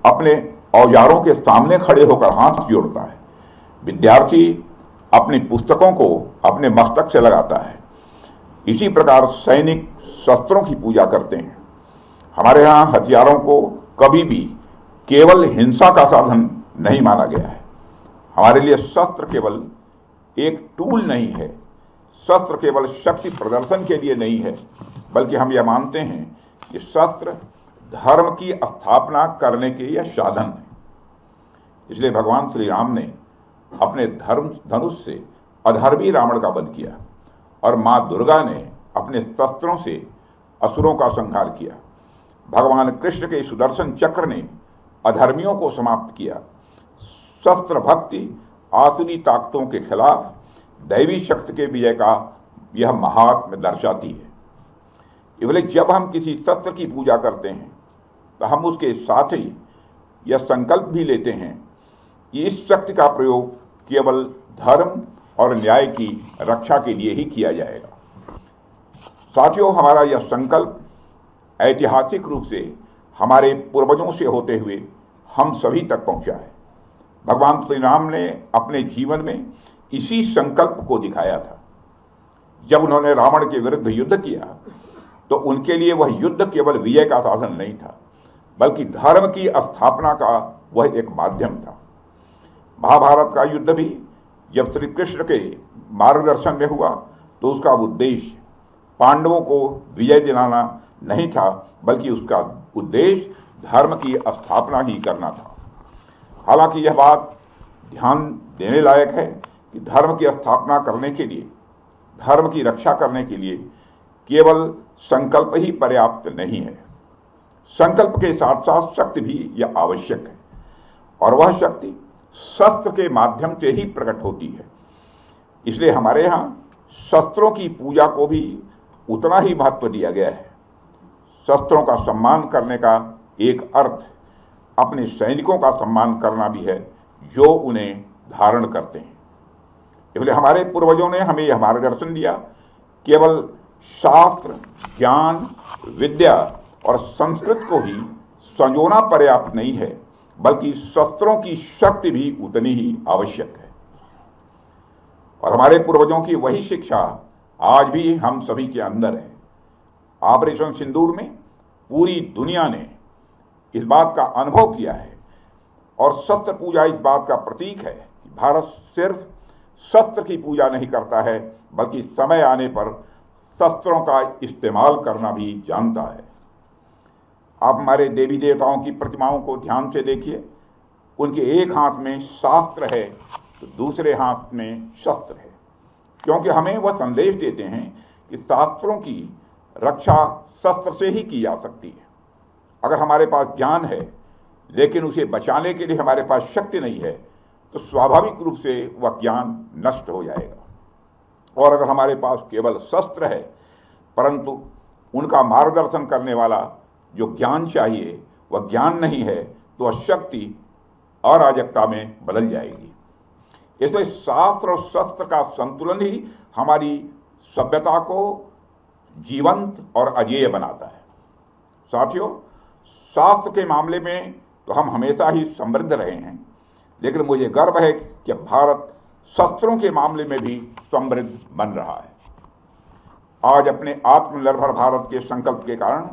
अपने औजारों के सामने खड़े होकर हाथ जोड़ता है। विद्यार्थी अपनी पुस्तकों को अपने मस्तक से लगाता है। इसी प्रकार सैनिक शस्त्रों की पूजा करते हैं। हमारे यहाँ हथियारों को कभी भी केवल हिंसा का साधन नहीं माना गया है। हमारे लिए शस्त्र केवल एक टूल नहीं है, शस्त्र केवल शक्ति प्रदर्शन के लिए नहीं है, बल्कि हम यह मानते हैं कि शस्त्र धर्म की स्थापना करने के यह साधन है। इसलिए भगवान श्री राम ने अपने धर्म धनुष से अधर्मी रावण का वध किया और मां दुर्गा ने अपने शस्त्रों से असुरों का संहार किया। भगवान कृष्ण के सुदर्शन चक्र ने अधर्मियों को समाप्त किया। शस्त्र भक्ति आसुरी ताकतों के खिलाफ दैवी शक्ति के विजय का यह महात्म्य दर्शाती है। इसलिए जब हम किसी शस्त्र की पूजा करते हैं तो हम उसके साथ ही यह संकल्प भी लेते हैं कि इस शक्ति का प्रयोग केवल धर्म और न्याय की रक्षा के लिए ही किया जाएगा। साथियों, हमारा यह संकल्प ऐतिहासिक रूप से हमारे पूर्वजों से होते हुए हम सभी तक पहुंचा है। भगवान श्री राम ने अपने जीवन में इसी संकल्प को दिखाया था। जब उन्होंने रावण के विरुद्ध युद्ध किया तो उनके लिए वह युद्ध केवल विजय का साधन नहीं था, बल्कि धर्म की स्थापना का वह एक माध्यम था। महाभारत का युद्ध भी जब श्री कृष्ण के मार्गदर्शन में हुआ तो उसका उद्देश्य पांडवों को विजय दिलाना नहीं था, बल्कि उसका उद्देश्य धर्म की स्थापना ही करना था। हालांकि यह बात ध्यान देने लायक है कि धर्म की स्थापना करने के लिए, धर्म की रक्षा करने के लिए केवल संकल्प ही पर्याप्त नहीं है। संकल्प के साथ साथ शक्ति भी यह आवश्यक है, और वह शक्ति शस्त्र के माध्यम से ही प्रकट होती है। इसलिए हमारे यहाँ शस्त्रों की पूजा को भी उतना ही महत्व दिया गया है। शस्त्रों का सम्मान करने का एक अर्थ अपने सैनिकों का सम्मान करना भी है जो उन्हें धारण करते हैं। इसलिए हमारे पूर्वजों ने हमें यह मार्गदर्शन दिया, केवल शास्त्र, ज्ञान, विद्या और संस्कृत को ही संजोना पर्याप्त नहीं है, बल्कि शस्त्रों की शक्ति भी उतनी ही आवश्यक है। और हमारे पूर्वजों की वही शिक्षा आज भी हम सभी के अंदर है। ऑपरेशन सिंदूर में पूरी दुनिया ने इस बात का अनुभव किया है, और शस्त्र पूजा इस बात का प्रतीक है कि भारत सिर्फ शस्त्र की पूजा नहीं करता है, बल्कि समय आने पर शस्त्रों का इस्तेमाल करना भी जानता है। आप हमारे देवी देवताओं की प्रतिमाओं को ध्यान से देखिए। उनके एक हाथ में शास्त्र है तो दूसरे हाथ में शस्त्र है, क्योंकि हमें वह संदेश देते हैं कि शास्त्रों की रक्षा शस्त्र से ही की जा सकती है। अगर हमारे पास ज्ञान है लेकिन उसे बचाने के लिए हमारे पास शक्ति नहीं है तो स्वाभाविक रूप से वह ज्ञान नष्ट हो जाएगा। और अगर हमारे पास केवल शस्त्र है परंतु उनका मार्गदर्शन करने वाला जो ज्ञान चाहिए वह ज्ञान नहीं है तो वह शक्ति अराजकता में बदल जाएगी। इसलिए शास्त्र और शस्त्र का संतुलन ही हमारी सभ्यता को जीवंत और अजेय बनाता है। साथियों, शास्त्र के मामले में तो हम हमेशा ही समृद्ध रहे हैं, लेकिन मुझे गर्व है कि भारत शस्त्रों के मामले में भी समृद्ध बन रहा है। आज अपने आत्मनिर्भर भारत के संकल्प के कारण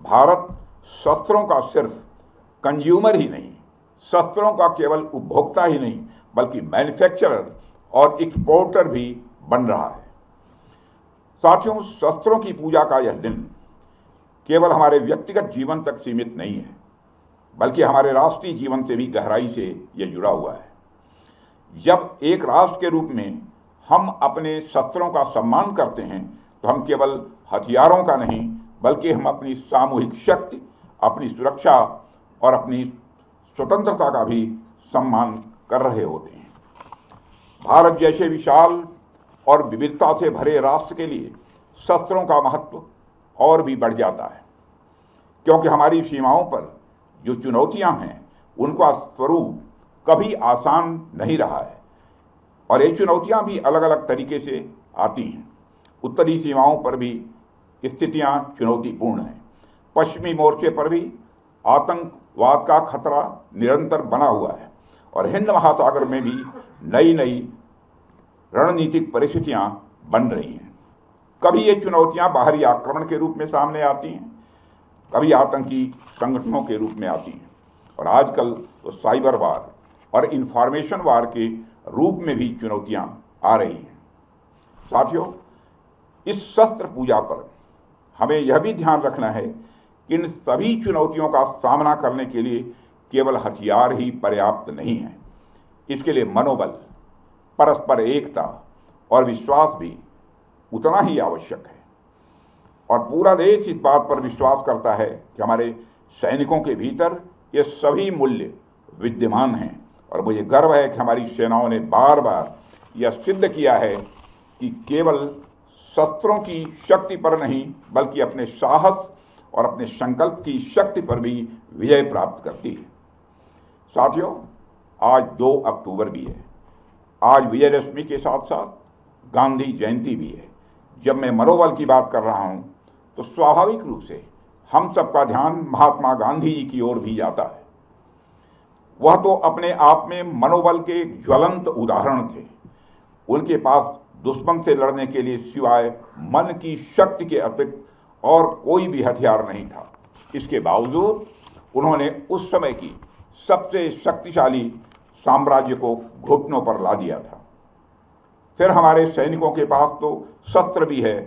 भारत शस्त्रों का सिर्फ कंज्यूमर ही नहीं, शस्त्रों का केवल उपभोक्ता ही नहीं, बल्कि मैन्युफैक्चरर और एक्सपोर्टर भी बन रहा है। साथियों, शस्त्रों की पूजा का यह दिन केवल हमारे व्यक्तिगत जीवन तक सीमित नहीं है, बल्कि हमारे राष्ट्रीय जीवन से भी गहराई से यह जुड़ा हुआ है। जब एक राष्ट्र के रूप में हम अपने शस्त्रों का सम्मान करते हैं तो हम केवल हथियारों का नहीं, बल्कि हम अपनी सामूहिक शक्ति, अपनी सुरक्षा और अपनी स्वतंत्रता का भी सम्मान कर रहे होते हैं। भारत जैसे विशाल और विविधता से भरे राष्ट्र के लिए शस्त्रों का महत्व और भी बढ़ जाता है, क्योंकि हमारी सीमाओं पर जो चुनौतियां हैं उनका स्वरूप कभी आसान नहीं रहा है, और ये चुनौतियां भी अलग अलग तरीके से आती हैं। उत्तरी सीमाओं पर भी स्थितियां चुनौतीपूर्ण हैं। पश्चिमी मोर्चे पर भी आतंक आतंकवाद का खतरा निरंतर बना हुआ है और हिंद महासागर में भी नई नई रणनीतिक परिस्थितियां बन रही हैं। कभी ये चुनौतियां बाहरी आक्रमण के रूप में सामने आती हैं, कभी आतंकी संगठनों के रूप में आती हैं और आजकल तो साइबर वार और इंफॉर्मेशन वार के रूप में भी चुनौतियां आ रही हैं। साथियों, इस शस्त्र पूजा पर हमें यह भी ध्यान रखना है कि इन सभी चुनौतियों का सामना करने के लिए केवल हथियार ही पर्याप्त नहीं है। इसके लिए मनोबल, परस्पर एकता और विश्वास भी उतना ही आवश्यक है और पूरा देश इस बात पर विश्वास करता है कि हमारे सैनिकों के भीतर ये सभी मूल्य विद्यमान हैं और मुझे गर्व है कि हमारी सेनाओं ने बार बार यह सिद्ध किया है कि केवल शस्त्रों की शक्ति पर नहीं बल्कि अपने साहस और अपने संकल्प की शक्ति पर भी विजय प्राप्त करती है। साथियों, आज 2 अक्टूबर भी है। आज विजयदशमी के साथ साथ गांधी जयंती भी है। जब मैं मनोबल की बात कर रहा हूं तो स्वाभाविक रूप से हम सबका ध्यान महात्मा गांधी जी की ओर भी जाता है। वह तो अपने आप में मनोबल के एक ज्वलंत उदाहरण थे। उनके पास दुश्मन से लड़ने के लिए सिवाय मन की शक्ति के अतिरिक्त और कोई भी हथियार नहीं था। इसके बावजूद उन्होंने उस समय की सबसे शक्तिशाली साम्राज्य को घुटनों पर ला दिया था। फिर हमारे सैनिकों के पास तो शस्त्र भी है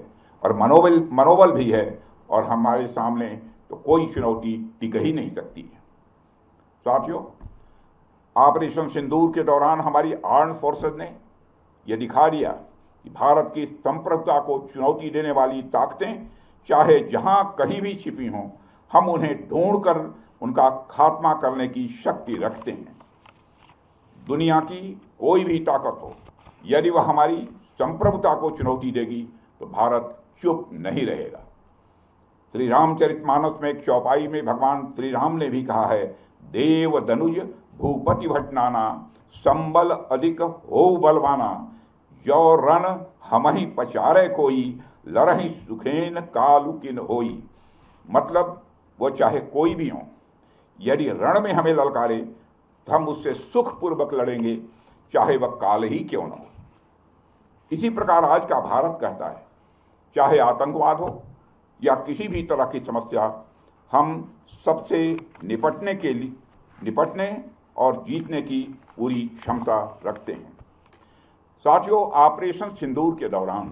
और मनोबल भी है और हमारे सामने तो कोई चुनौती टिक ही नहीं सकती है। साथियों, ऑपरेशन सिंदूर के दौरान हमारी आर्म्ड फोर्सेज ने यह दिखा दिया कि भारत की संप्रभुता को चुनौती देने वाली ताकतें चाहे जहां कहीं भी छिपी हों, हम उन्हें ढूंढकर उनका खात्मा करने की शक्ति रखते हैं। दुनिया की कोई भी ताकत हो, यदि वह हमारी संप्रभुता को चुनौती देगी तो भारत चुप नहीं रहेगा। श्री रामचरितमानस में एक चौपाई में भगवान श्री राम ने भी कहा है, देव दनुज भूपति भट नाना, संबल अधिक हो बलवाना, जो रण हमहि पचारे कोई, लड़हि सुखेन कालु किन होई। मतलब वो चाहे कोई भी हो, यदि रण में हमें ललकारे तो हम उससे सुखपूर्वक लड़ेंगे, चाहे वह काल ही क्यों न हो। इसी प्रकार आज का भारत कहता है, चाहे आतंकवाद हो या किसी भी तरह की समस्या, हम सबसे निपटने और जीतने की पूरी क्षमता रखते हैं। साथियों, ऑपरेशन सिंदूर के दौरान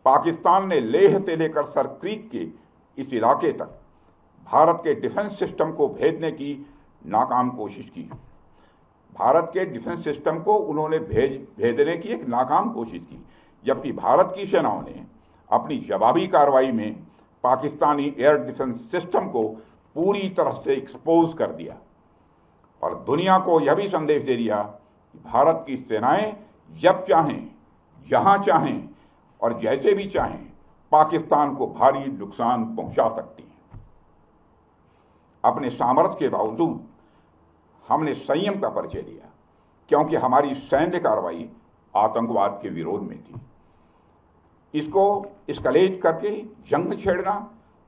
पाकिस्तान ने लेह से लेकर सरक्रीक के इस इलाके तक भारत के डिफेंस सिस्टम को भेजने की नाकाम कोशिश की। भारत के डिफेंस सिस्टम को उन्होंने भेजने की एक नाकाम कोशिश की, जबकि भारत की सेनाओं ने अपनी जवाबी कार्रवाई में पाकिस्तानी एयर डिफेंस सिस्टम को पूरी तरह से एक्सपोज कर दिया और दुनिया को यह भी संदेश दे दिया कि भारत की सेनाएं जब चाहें, जहां चाहें और जैसे भी चाहें पाकिस्तान को भारी नुकसान पहुंचा सकती हैं। अपने सामर्थ्य के बावजूद हमने संयम का परिचय दिया, क्योंकि हमारी सैन्य कार्रवाई आतंकवाद के विरोध में थी। इसको एस्केलेट करके जंग छेड़ना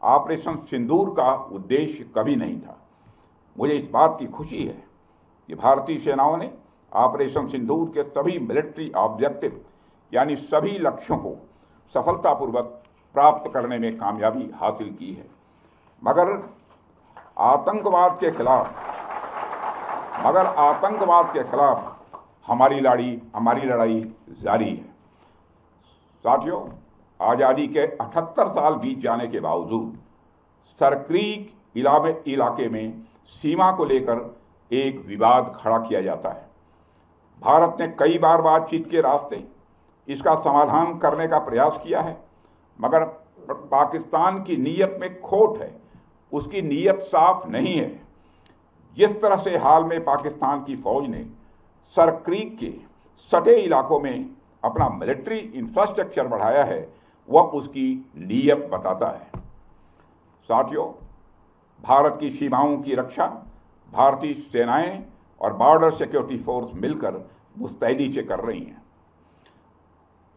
ऑपरेशन सिंदूर का उद्देश्य कभी नहीं था। मुझे इस बात की खुशी है कि भारतीय सेनाओं ने ऑपरेशन सिंदूर के सभी मिलिट्री ऑब्जेक्टिव यानी सभी लक्ष्यों को सफलतापूर्वक प्राप्त करने में कामयाबी हासिल की है। मगर आतंकवाद के खिलाफ हमारी लड़ाई जारी है। साथियों, आजादी के 78 साल बीत जाने के बावजूद सरक्रीक इलाके में सीमा को लेकर एक विवाद खड़ा किया जाता है। भारत ने कई बार बातचीत के रास्ते इसका समाधान करने का प्रयास किया है, मगर पाकिस्तान की नीयत में खोट है, उसकी नीयत साफ नहीं है। जिस तरह से हाल में पाकिस्तान की फौज ने सरक्रीक के सटे इलाकों में अपना मिलिट्री इंफ्रास्ट्रक्चर बढ़ाया है, वह उसकी नीयत बताता है। साथियों, भारत की सीमाओं की रक्षा भारतीय सेनाएं और बॉर्डर सिक्योरिटी फोर्स मिलकर मुस्तैदी से कर रही हैं।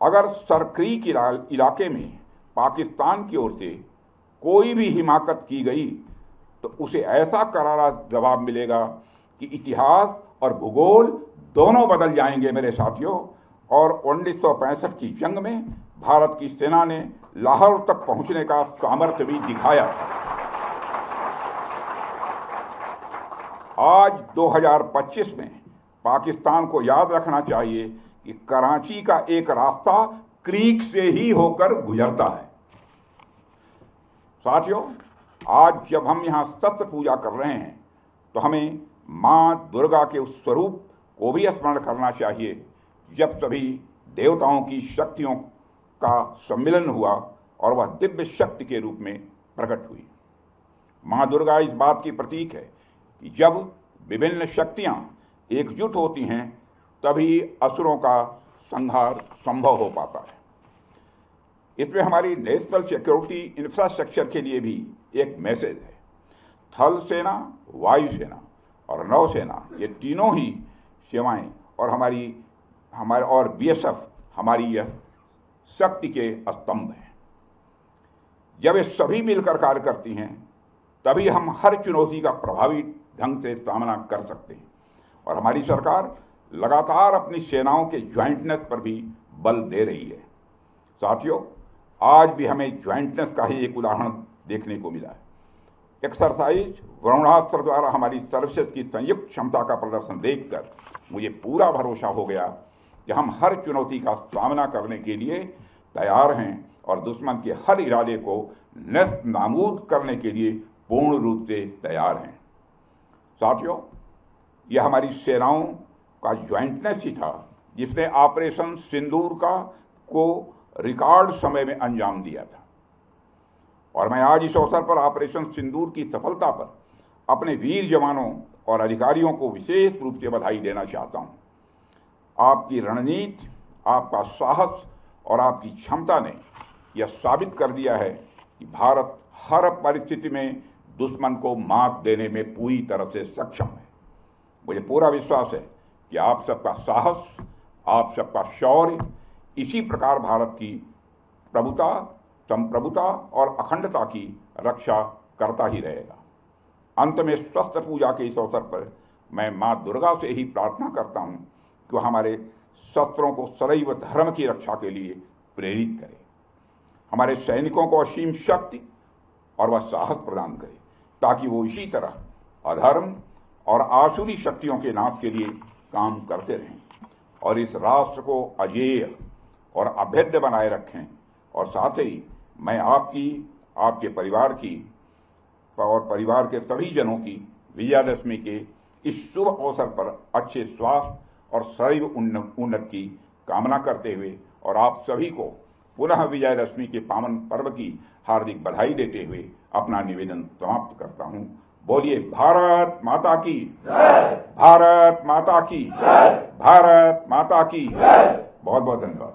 अगर सरक्रीक इलाके में पाकिस्तान की ओर से कोई भी हिमाकत की गई तो उसे ऐसा करारा जवाब मिलेगा कि इतिहास और भूगोल दोनों बदल जाएंगे मेरे साथियों। और 1965 की जंग में भारत की सेना ने लाहौर तक पहुंचने का सामर्थ्य भी दिखाया। आज 2025 में पाकिस्तान को याद रखना चाहिए कि कराची का एक रास्ता क्रीक से ही होकर गुजरता है। साथियों, आज जब हम यहां शस्त्र पूजा कर रहे हैं तो हमें मां दुर्गा के उस स्वरूप को भी स्मरण करना चाहिए जब सभी देवताओं की शक्तियों का सम्मिलन हुआ और वह दिव्य शक्ति के रूप में प्रकट हुई। मां दुर्गा इस बात की प्रतीक है कि जब विभिन्न शक्तियां एकजुट होती हैं तभी असुरों का संहार संभव हो पाता है। इसमें हमारी नेशनल सिक्योरिटी इंफ्रास्ट्रक्चर के लिए भी एक मैसेज है। थल सेना, वायुसेना और नौसेना, ये तीनों ही सेवाएं और हमारे बीएसएफ हमारी यह शक्ति के स्तंभ हैं। जब ये सभी मिलकर कार्य करती हैं तभी हम हर चुनौती का प्रभावी ढंग से सामना कर सकते हैं। और हमारी सरकार लगातार अपनी सेनाओं के ज्वाइंटनेस पर भी बल दे रही है। साथियों, आज भी हमें ज्वाइंटनेस का ही एक उदाहरण देखने को मिला है। एक्सरसाइज वरुणास्त्र द्वारा हमारी सर्विसेज की संयुक्त क्षमता का प्रदर्शन देखकर मुझे पूरा भरोसा हो गया कि हम हर चुनौती का सामना करने के लिए तैयार हैं और दुश्मन के हर इरादे को नेस्त नाबूद करने के लिए पूर्ण रूप से तैयार हैं। साथियों, यह हमारी सेनाओं का ज्वाइंटनेस ही था जिसने ऑपरेशन सिंदूर को रिकॉर्ड समय में अंजाम दिया था। और मैं आज इस अवसर पर ऑपरेशन सिंदूर की सफलता पर अपने वीर जवानों और अधिकारियों को विशेष रूप से बधाई देना चाहता हूं। आपकी रणनीति, आपका साहस और आपकी क्षमता ने यह साबित कर दिया है कि भारत हर परिस्थिति में दुश्मन को मात देने में पूरी तरह से सक्षम है। मुझे पूरा विश्वास है कि आप सबका साहस, आप सबका शौर्य इसी प्रकार भारत की प्रभुता, संप्रभुता और अखंडता की रक्षा करता ही रहेगा। अंत में शस्त्र पूजा के इस अवसर पर मैं मां दुर्गा से ही प्रार्थना करता हूं कि वह हमारे शस्त्रों को सदैव धर्म की रक्षा के लिए प्रेरित करे, हमारे सैनिकों को असीम शक्ति और वह साहस प्रदान करे ताकि वो इसी तरह अधर्म और आसुरी शक्तियों के नाश के लिए काम करते रहें और इस राष्ट्र को अजेय और अभेद्य बनाए रखें। और साथ ही मैं आपकी, आपके परिवार की और परिवार के सभी जनों की विजयादशमी के इस शुभ अवसर पर अच्छे स्वास्थ्य और सदैव उन्नति की कामना करते हुए और आप सभी को पुनः विजयादशमी के पावन पर्व की हार्दिक बधाई देते हुए अपना निवेदन समाप्त करता हूं। बोलिए भारत माता की जय, भारत माता की जय, भारत माता की जय। बहुत बहुत धन्यवाद।